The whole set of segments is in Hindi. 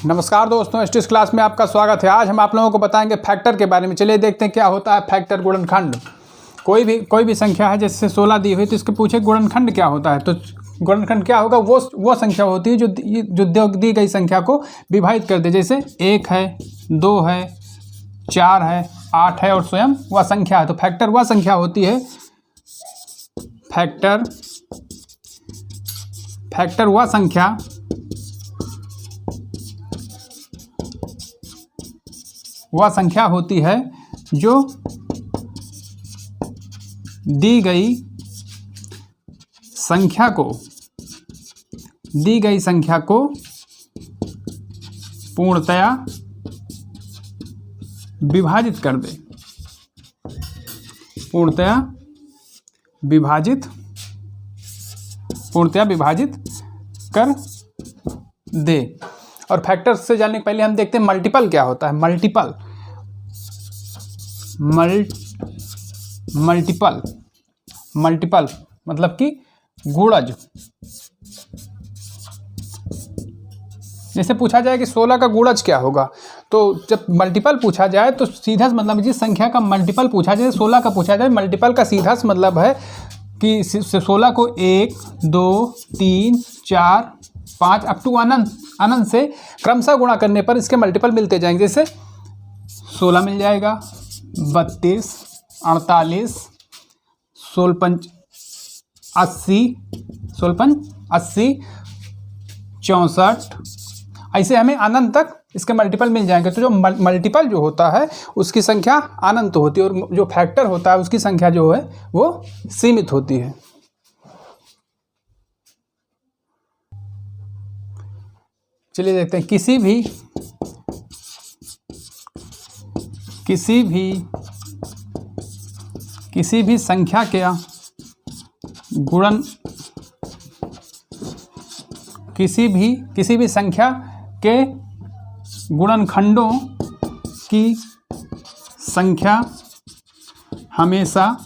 नमस्कार दोस्तों, एसटीएस क्लास में आपका स्वागत है। आज हम आप लोगों को बताएंगे फैक्टर के बारे में। चलिए देखते हैं क्या होता है फैक्टर, गुणनखंड। कोई भी संख्या है, जैसे 16 दी हुई, तो इसके पूछे गुणनखंड क्या होता है। तो गुणनखंड क्या होगा, वो संख्या होती है जो दी गई संख्या को विभाजित कर दे। जैसे 1 है, 2 है, 4 है, 8 है और स्वयं वह संख्या है। तो फैक्टर वह संख्या होती है, फैक्टर वह संख्या होती है जो दी गई संख्या को पूर्णतया विभाजित कर दे, पूर्णतया विभाजित कर दे। और फैक्टर से जानने के पहले हम देखते हैं मल्टीपल क्या होता है। मल्टीपल मतलब कि गुणज। जैसे पूछा जाए कि 16 का गुणज क्या होगा, तो जब मल्टीपल पूछा जाए तो सीधा मतलब जिस संख्या का मल्टीपल पूछा जाए, 16 का पूछा जाए, मल्टीपल का सीधा मतलब है कि 16 को 1, 2, 3, 4, 5 अप टू अनंत से क्रमशः गुणा करने पर इसके मल्टीपल मिलते जाएंगे। जैसे 16 मिल जाएगा, 32, 48, 16 80, 64, ऐसे हमें अनंत तक इसके मल्टीपल मिल जाएंगे। तो जो मल्टीपल जो होता है उसकी संख्या अनंत होती है, और जो फैक्टर होता है उसकी संख्या जो है वो सीमित होती है। चलिए देखते हैं किसी भी संख्या के किसी भी संख्या के गुणनखंडों की संख्या हमेशा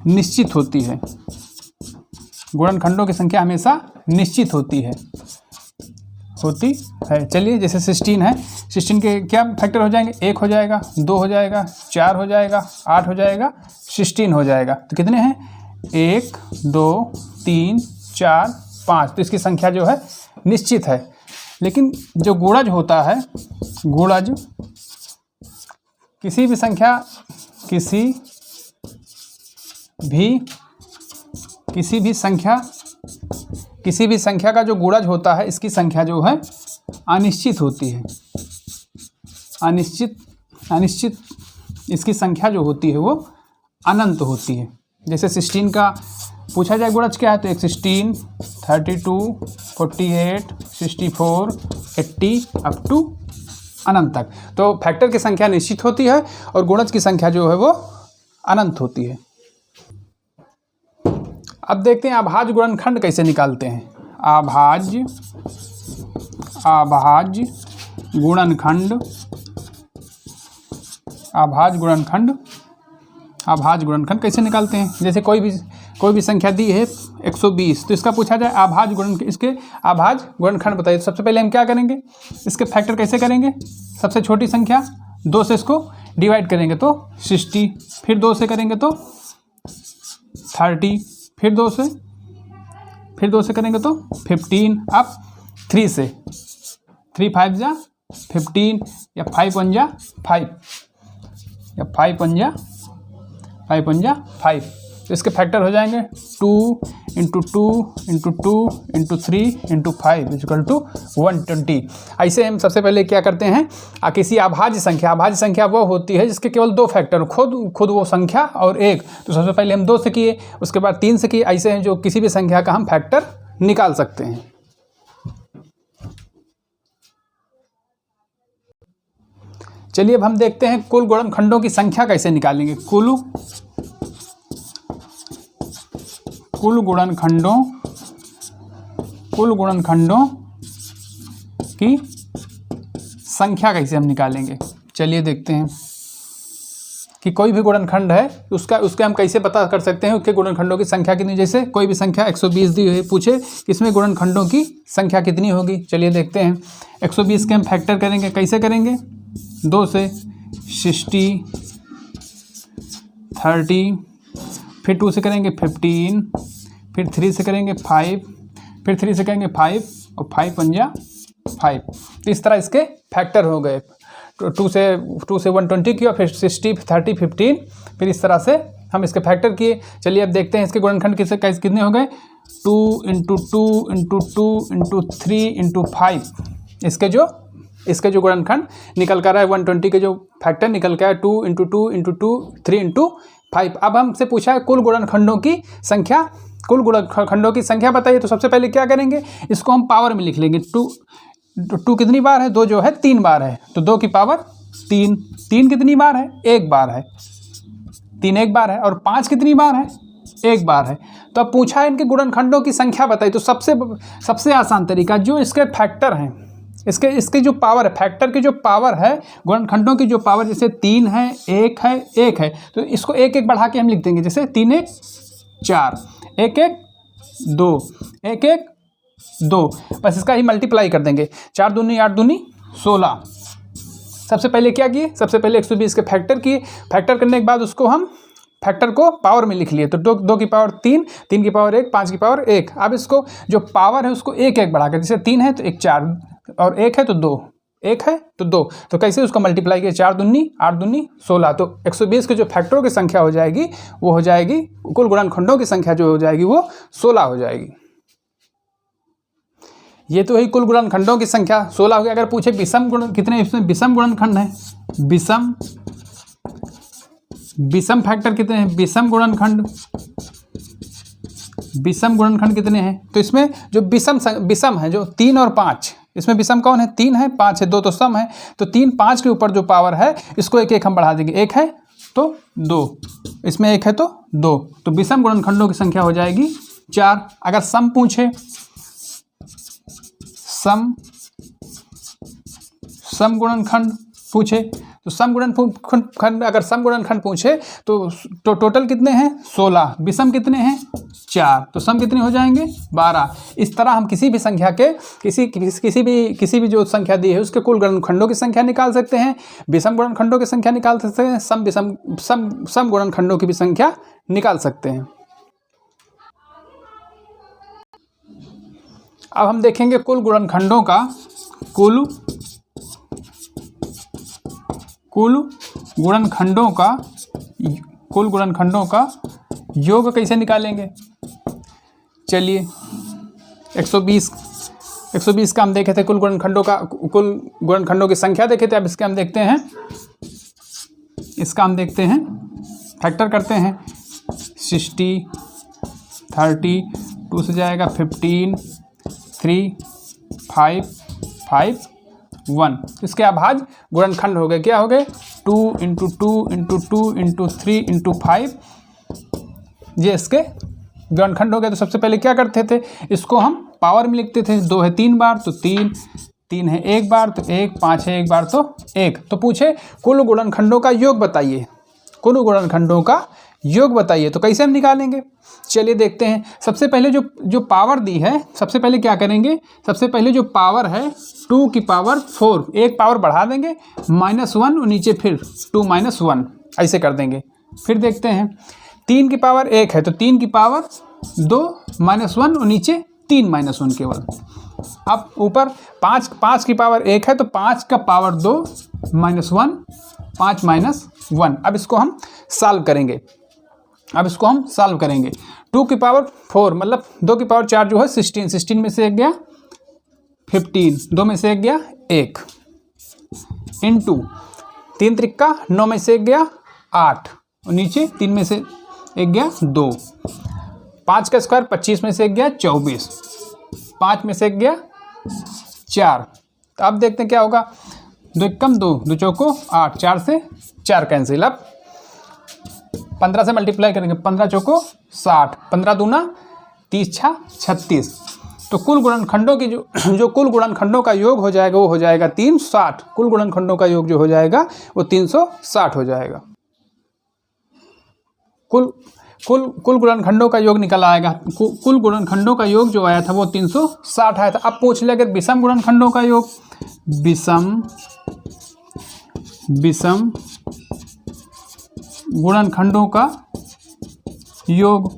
निश्चित होती है। गुणनखंडों की संख्या हमेशा निश्चित होती है। चलिए जैसे 16 है, 16 के क्या फैक्टर हो जाएंगे, 1 हो जाएगा, 2 हो जाएगा, 4 हो जाएगा, 8 हो जाएगा, 16 हो जाएगा। तो कितने हैं, 1, 2, 3, 4, 5। तो इसकी संख्या जो है निश्चित है। लेकिन जो गुणज होता है, गुणज किसी भी संख्या का जो गुणज होता है, इसकी संख्या जो है अनिश्चित होती है। अनिश्चित इसकी संख्या जो होती है वो अनंत होती है। जैसे 16 का पूछा जाए गुणज क्या है, तो 16, 32, 48, 64, 80 अप टू अनंत तक। तो फैक्टर की संख्या निश्चित होती है और गुणज की संख्या जो है वो अनंत होती है। अब देखते हैं अभाज्य गुणनखंड कैसे निकालते हैं। अभाज्य गुणनखंड कैसे निकालते हैं। जैसे कोई भी संख्या दी है 120, तो इसका पूछा जाए इसके अभाज्य गुणनखंड बताइए। तो सबसे पहले हम क्या करेंगे, इसके फैक्टर कैसे करेंगे। सबसे छोटी संख्या 2 से इसको डिवाइड करेंगे तो 60, फिर 2 से करेंगे तो 30, फिर 2 से करेंगे तो 15। अब 3 से 3 5 जा 15, या 5 1 जा 5, या 5 1 जा 5। तो इसके फैक्टर हो जाएंगे 2 × 2 × 2 × 3 × 5 = 120। ऐसे हम सबसे पहले क्या करते हैं, किसी अभाज्य संख्या वो होती है जिसके केवल 2 फैक्टर, खुद वो संख्या और 1। तो सबसे पहले हम 2 से किए, उसके बाद 3 से किए। ऐसे हैं जो किसी भी संख्या का हम फैक्टर निकाल सकते हैं। चलिए अब हम देखते हैं कुल गुणनखंडों की संख्या कैसे निकालेंगे। कुल गुणनखंडों की संख्या कैसे हम निकालेंगे। चलिए देखते हैं कि कोई भी गुणनखंड है उसके हम कैसे पता कर सकते हैं उसके गुणनखंडों की संख्या कितनी। जैसे कोई भी संख्या 120 दी हुई पूछे इसमें गुणनखंडों की संख्या कितनी होगी। चलिए देखते हैं। 120 के हम फैक्टर करेंगे, कैसे करेंगे? 2 से 60, 30, फिर 2 से करेंगे 15, फिर 3 से करेंगे 5, फिर 3 से करेंगे 5 और 5 पंजा 5। तो इस तरह इसके फैक्टर हो गए। 2 से 120 किया, फिर 60, 30, 15, फिर इस तरह से हम इसके फैक्टर किए। चलिए अब देखते हैं इसके गुणनखंड कितने हो गए। 2 × 2 × 2 × 3 × 5 इसके जो गुणनखंड निकल कर रहा है 120 के जो फैक्टर निकल कर है 2 × 2 × 2 3 × 5। अब हमसे पूछा है कुल गुणनखंडों की संख्या, कुल गुणनखंडों की संख्या बताइए। तो सबसे पहले क्या करेंगे, इसको हम पावर में लिख लेंगे। 2 कितनी बार है? 2 जो है 3 बार है, तो 2 की पावर 3। 3 कितनी बार है? 1 बार है, 3 1 बार है। और 5 कितनी बार है? 1 बार है। तो अब पूछा है इनके गुणनखंडों की संख्या बताइए। तो सबसे आसान तरीका, जो इसके फैक्टर हैं, इसके जो पावर है, फैक्टर की जो पावर है, गुणनखंडों की जो पावर, जैसे 3 है, 1 है, 1 है, तो इसको 1 1 बढ़ा के हम लिख देंगे। जैसे 3 1 4, 1 1 2, 1 1 2, बस इसका ही मल्टीप्लाई कर देंगे। 4 दूनी 8 दूनी 16। सबसे पहले क्या किए? सबसे पहले 120 के फैक्टर किए। फैक्टर करने के बाद उसको हम फैक्टर को पावर में लिख लिए। तो 2 की पावर 3, 3 की पावर 1, 5 की पावर 1। अब इसको जो पावर है उसको 1 1 बढ़ा कर, जैसे 3 है तो 1 4 और 1 है तो 2, 1 है तो 2, तो कैसे उसको मल्टीप्लाई किया? 4 दूनी 8 दूनी 16। तो 120 के जो फैक्टरों की संख्या हो जाएगी वो हो जाएगी, कुल गुणनखंडों की संख्या जो हो जाएगी वो 16 हो जाएगी। ये तो ही कुल गुणनखंडों की संख्या 16 हो गया। अगर पूछे विषम गुण कितने, इसमें विषम गुणनखंड है, विषम फैक्टर कितने हैं? विषम गुणनखंड कितने हैं? तो इसमें जो विषम है, जो 3 और 5, इसमें विषम कौन है? 3 है, 5 है, 2 तो सम है। तो 3 5 के ऊपर जो पावर है इसको 1 1 हम बढ़ा देंगे। 1 है तो 2, इसमें 1 है तो 2, तो विषम गुणनखंडों की संख्या हो जाएगी 4। अगर सम पूछे, सम गुणनखंड पूछे, तो सम गुणनखंड, अगर सम गुणनखंड पूछे तो टोटल कितने हैं? 16, विषम कितने हैं? 4, तो सम कितने हो जाएंगे? 12। इस तरह हम किसी भी संख्या के किसी भी जो संख्या दी है उसके कुल गुणनखंडों की संख्या निकाल सकते हैं, विषम गुणनखंडों की संख्या निकाल सकते हैं, सम गुणनखंडों की भी संख्या निकाल सकते हैं। अब हम देखेंगे कुल गुणनखंडों का योग कैसे निकालेंगे। चलिए 120 का हम देखे थे, कुल गुणनखंडों की संख्या देखे थे। अब इसका हम देखते हैं, फैक्टर करते हैं। 60, 30, 2 से जाएगा 15, 3, 5, 5, 1। इसके अभाज्य गुणनखंड हो गए, क्या हो गए? 2 × 2 × 2 × 3 × 5, ये इसके गुणनखंड हो गए। तो सबसे पहले क्या करते थे, इसको हम पावर में लिखते थे। 2 है 3 बार तो 3, 3 है 1 बार तो 1, 5 है 1 बार तो 1। तो पूछे कुल गुणनखंडों का योग बताइए, कुल गुणनखंडों का योग बताइए। तो कैसे हम निकालेंगे? चलिए देखते हैं। सबसे पहले जो पावर दी है, सबसे पहले क्या करेंगे, सबसे पहले जो पावर है 2 की पावर 4, एक पावर बढ़ा देंगे, -1 और नीचे फिर 2 - 1, ऐसे कर देंगे। फिर देखते हैं 3 की पावर 1 है तो 3 की पावर 2 -1 और नीचे 3 - 1 केवल। अब ऊपर 5 की पावर 1 है तो 5 का पावर 2 -1, 5 - 1। अब इसको हम सॉल्व करेंगे। 2 की पावर 4 मतलब 2 की पावर 4 जो है 16, 16 में से 1 गया 15, 2 में से 1 गया 1, इंटू 3 त्रिक्का 9 में से 1 गया 8 और नीचे 3 में से 1 गया 2, 5 का स्क्वायर 25 में से 1 गया 24, 5 में से 1 गया 4। तो अब देखते हैं क्या होगा। 2 कम 2, 2 चौको 8, 4 से 4 कैंसिल। अब 15 से मल्टीप्लाई करेंगे, 15 चौको 60, 15 दूना 30 छा 36। तो कुल गुणनखंडों की जो कुल गुणनखंडों का योग हो जाएगा वो हो जाएगा 360। कुल गुणनखंडों का योग जो हो जाएगा वो 360 हो जाएगा। कुल कुल कुल गुणनखंडों का योग निकल आएगा। कुल गुणनखंडों का योग जो आया था वो 360 आया था। अब पूछ ले अगर विषम गुणनखंडों का योग, विषम गुणनखंडों का योग,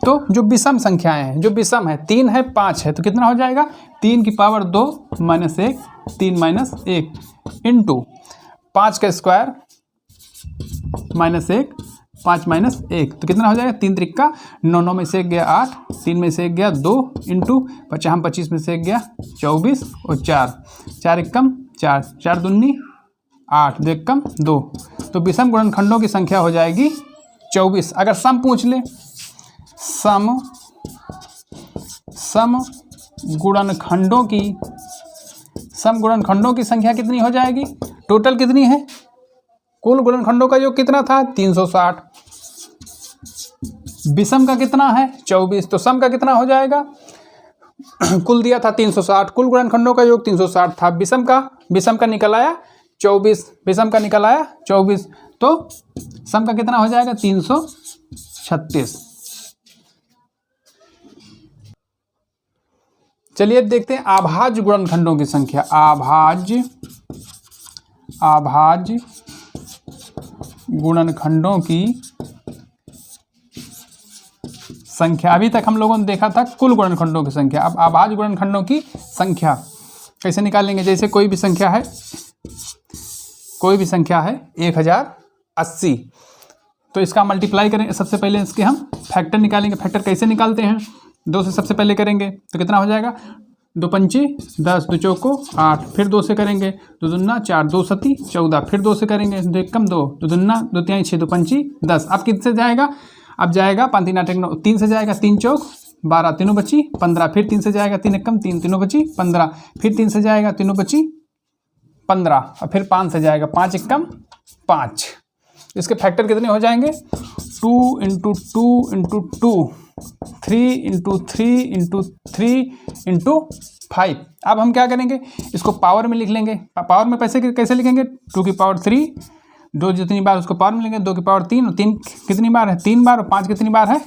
तो जो विषम संख्याएं हैं, जो विषम है 3 है 5 है, तो कितना हो जाएगा 3 की पावर 2 माइनस 1 3 माइनस 1 इंटू 5 का स्क्वायर माइनस 1 5 माइनस 1, तो कितना हो जाएगा 3 त्रिक्का 9, 9 में से 1 गया 8, 3 में से 1 गया 2 इंटू 25 में से 1 गया 24 और 4, 4 एकम 4, 4 दूनी 8, 2 एकम 2, तो विषम गुणनखंडों की संख्या हो जाएगी 24। अगर सम पूछ ले, सम गुणनखंडों की संख्या कितनी हो जाएगी, टोटल कितनी है, कुल गुणनखंडों का योग कितना था 360, विषम का कितना है 24, तो सम का कितना हो जाएगा, कुल दिया था 360, कुल गुणनखंडों का योग 360 था, विषम का निकल आया 24, विषम का निकल आया 24, तो सम का कितना हो जाएगा 336। चलिए देखते हैं आभाज्य गुणनखंडों की संख्या। आभाज्य गुणनखंडों की संख्या, अभी तक हम लोगों ने देखा था कुल गुणनखंडों की संख्या, अब आभाज्य गुणनखंडों की संख्या कैसे निकालेंगे। जैसे कोई भी संख्या है 1080, तो इसका मल्टीप्लाई करें, सबसे पहले इसके हम फैक्टर निकालेंगे। फैक्टर कैसे निकालते हैं, 2 से सबसे पहले करेंगे तो कितना हो जाएगा 2 पंची 10, 2 चौको 8, फिर 2 से करेंगे 2 दूना 4, 2 सती 14, फिर 2 से करेंगे 2 एकम 2, 2 दूना 2 तिहाई 6, 2 पंची 10। अब कितने से जाएगा, अब जाएगा 5 3 8 9, 3 से जाएगा 3 चौक 12, तीनों बची 15, फिर 3 से जाएगा 3 एकम 3, तीनों बची 15, फिर 3 से जाएगा तीनों बची 15, और फिर 5 से जाएगा 5 एकम 5। इसके फैक्टर कितने हो जाएंगे 2 into 2 into 2, 3 into 3 into 3 into 5। अब हम क्या करेंगे, इसको पावर में लिख लेंगे। पावर में कैसे लिखेंगे, 2 की पावर 3, 2 जितनी बार उसको पावर में लेंगे, 2 की पावर 3, और 3 कितनी बार है 3 बार, और 5 कितनी बार है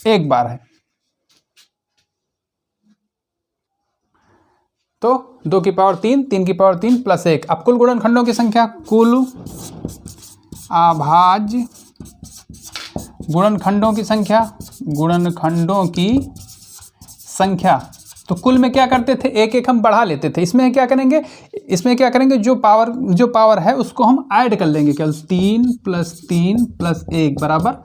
1 बार है, तो 2 की पावर 3, 3 की पावर 3 प्लस 1। अब कुल गुणनखंडों की संख्या, कुल आभाज्य गुणनखंडों की संख्या, तो कुल में क्या करते थे, एक एक हम बढ़ा लेते थे। इसमें क्या करेंगे, जो पावर है उसको हम ऐड कर लेंगे, केवल 3 + 1 बराबर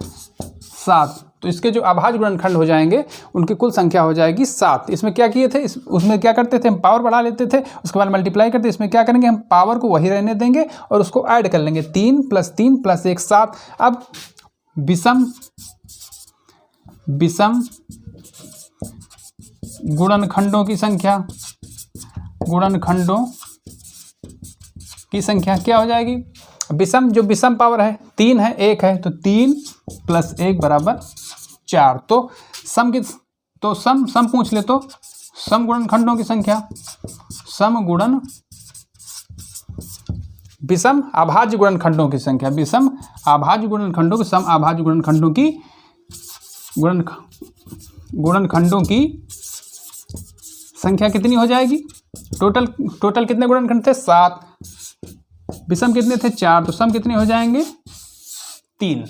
7। तो इसके जो आभाज्य गुणनखंड हो जाएंगे उनकी कुल संख्या हो जाएगी 7। इसमें क्या किए थे, उसमें क्या करते थे, हम पावर बढ़ा लेते थे, उसके बाद मल्टीप्लाई करते। इसमें क्या करेंगे, हम पावर को वही रहने देंगे और उसको ऐड कर लेंगे, 3 + 3 + 1 7। अब विषम गुणनखंडों की संख्या क्या हो जाएगी, जो विषम पावर है 3 है 1 है, तो 3 + 1 बराबर 4। तो सम पूछ ले, तो सम गुणनखंडों की संख्या, विषम आभाज्य गुणनखंडों की संख्या, विषम आभाज्य गुणनखंडों की सम आभाज्य गुणनखंडों की संख्या कितनी हो जाएगी, टोटल कितने गुणनखंड थे 7, विषम कितने थे 4, तो सम कितने हो जाएंगे 3।